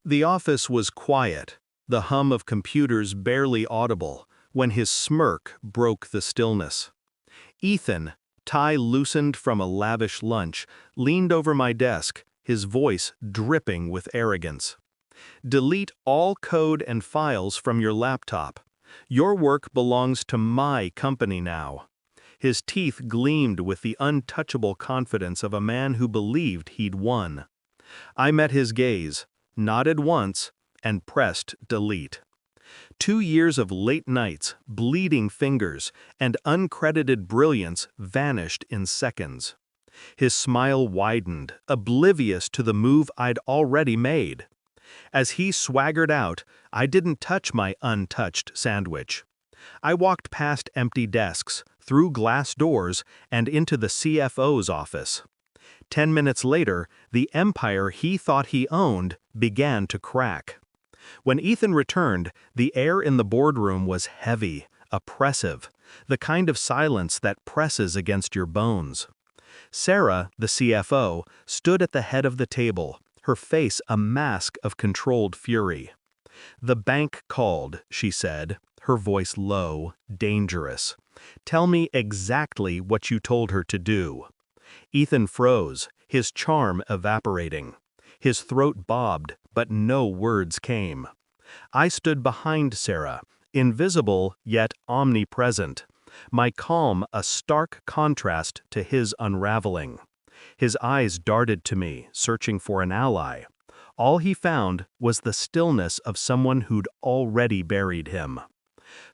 The office was quiet, the hum of computers barely audible, when his smirk broke the stillness. Ethan, tie loosened from a lavish lunch, leaned over my desk, his voice dripping with arrogance. "Delete all code and files from your laptop. Your work belongs to my company now." His teeth gleamed with the untouchable confidence of a man who believed he'd won. I met his gaze, nodded once, and pressed delete. 2 years of late nights, bleeding fingers, and uncredited brilliance vanished in seconds. His smile widened, oblivious to the move I'd already made. As he swaggered out, I didn't touch my untouched sandwich. I walked past empty desks, through glass doors, and into the CFO's office. 10 minutes later, the empire he thought he owned began to crack. When Ethan returned, the air in the boardroom was heavy, oppressive, the kind of silence that presses against your bones. Sarah, the CFO, stood at the head of the table, her face a mask of controlled fury. "The bank called," she said, her voice low, dangerous. "Tell me exactly what you told her to do." Ethan froze, his charm evaporating. His throat bobbed, but no words came. I stood behind Sarah, invisible yet omnipresent, my calm a stark contrast to his unraveling. His eyes darted to me, searching for an ally. All he found was the stillness of someone who'd already buried him.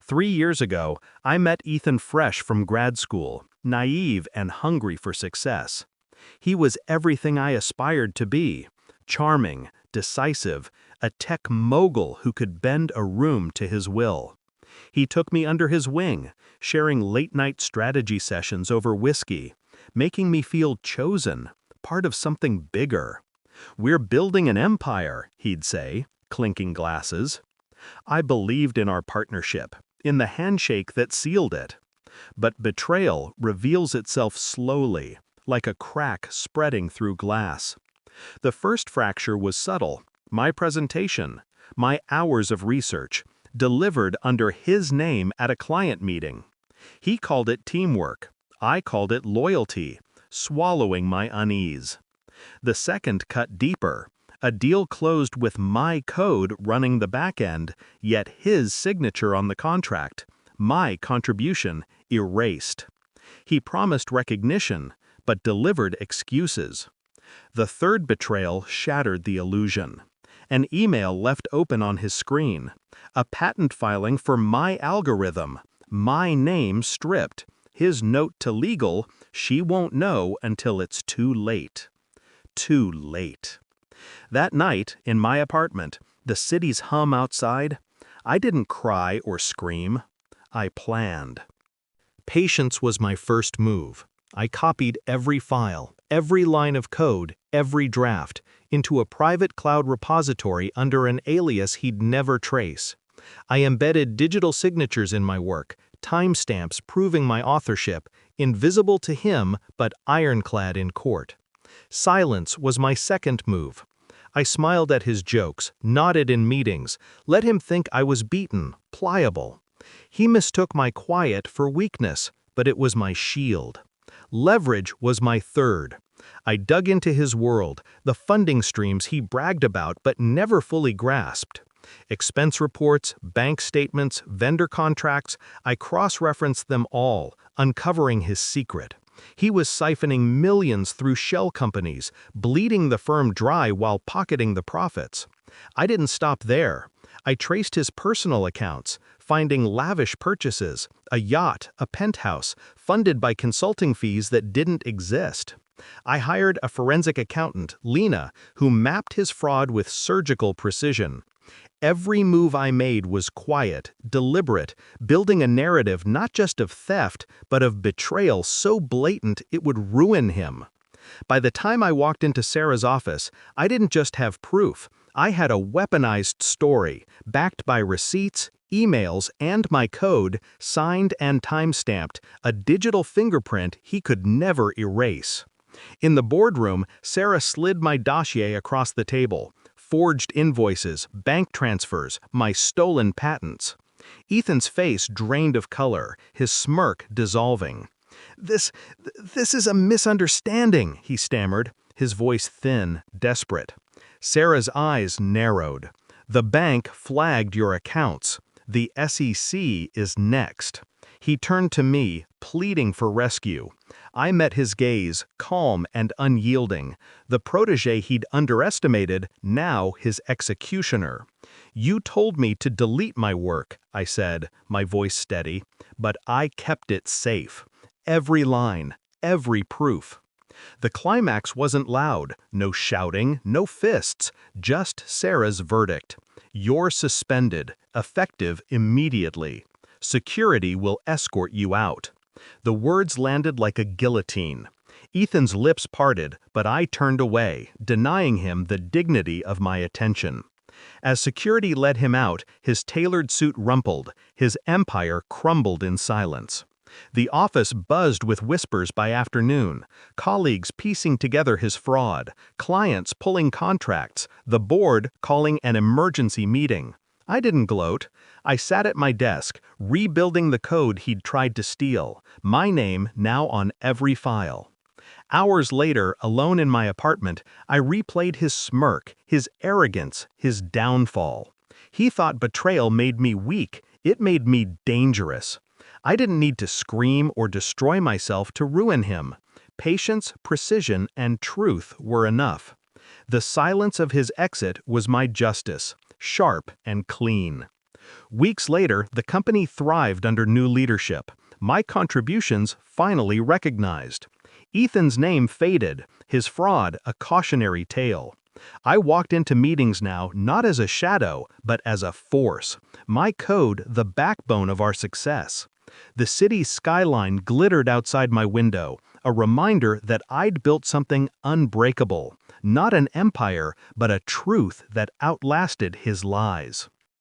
3 years ago, I met Ethan fresh from grad school, naive and hungry for success. He was everything I aspired to be: charming, decisive, a tech mogul who could bend a room to his will. He took me under his wing, sharing late-night strategy sessions over whiskey, making me feel chosen, part of something bigger. "We're building an empire," he'd say, clinking glasses. I believed in our partnership, in the handshake that sealed it. But betrayal reveals itself slowly, like a crack spreading through glass. The first fracture was subtle: my presentation, my hours of research, delivered under his name at a client meeting. He called it teamwork. I called it loyalty, swallowing my unease. The second cut deeper: a deal closed with my code running the back end, yet his signature on the contract, my contribution erased. He promised recognition, but delivered excuses. The third betrayal shattered the illusion. An email left open on his screen, a patent filing for my algorithm, my name stripped, his note to legal: "She won't know until it's too late." Too late. That night, in my apartment, the city's hum outside, I didn't cry or scream. I planned. Patience was my first move. I copied every file, every line of code, every draft, into a private cloud repository under an alias he'd never trace. I embedded digital signatures in my work, timestamps proving my authorship, invisible to him but ironclad in court. Silence was my second move. I smiled at his jokes, nodded in meetings, let him think I was beaten, pliable. He mistook my quiet for weakness, but it was my shield. Leverage was my third. I dug into his world, the funding streams he bragged about but never fully grasped. Expense reports, bank statements, vendor contracts, I cross-referenced them all, uncovering his secret. He was siphoning millions through shell companies, bleeding the firm dry while pocketing the profits. I didn't stop there. I traced his personal accounts, finding lavish purchases, a yacht, a penthouse, funded by consulting fees that didn't exist. I hired a forensic accountant, Lena, who mapped his fraud with surgical precision. Every move I made was quiet, deliberate, building a narrative not just of theft, but of betrayal so blatant it would ruin him. By the time I walked into Sarah's office, I didn't just have proof. I had a weaponized story, backed by receipts, emails, and my code, signed and timestamped, a digital fingerprint he could never erase. In the boardroom, Sarah slid my dossier across the table, forged invoices, bank transfers, my stolen patents. Ethan's face drained of color, his smirk dissolving. This, this is a misunderstanding, he stammered, his voice thin, desperate. Sarah's eyes narrowed. The bank flagged your accounts. The SEC is next. He turned to me, pleading for rescue. I met his gaze, calm and unyielding. The protege he'd underestimated, now his executioner. You told me to delete my work, I said, my voice steady, but I kept it safe. Every line, every proof. The climax wasn't loud, no shouting, no fists, just Sarah's verdict. You're suspended, effective immediately. Security will escort you out. The words landed like a guillotine. Ethan's lips parted, but I turned away, denying him the dignity of my attention. As security led him out, his tailored suit rumpled, his empire crumbled in silence. The office buzzed with whispers by afternoon, colleagues piecing together his fraud, clients pulling contracts, the board calling an emergency meeting. I didn't gloat. I sat at my desk, rebuilding the code he'd tried to steal, my name now on every file. Hours later, alone in my apartment, I replayed his smirk, his arrogance, his downfall. He thought betrayal made me weak. It made me dangerous. I didn't need to scream or destroy myself to ruin him. Patience, precision, and truth were enough. The silence of his exit was my justice, sharp and clean. Weeks later, the company thrived under new leadership. My contributions finally recognized. Ethan's name faded, his fraud a cautionary tale. I walked into meetings now not as a shadow, but as a force. My code the backbone of our success. The city's skyline glittered outside my window, a reminder that I'd built something unbreakable, not an empire, but a truth that outlasted his lies.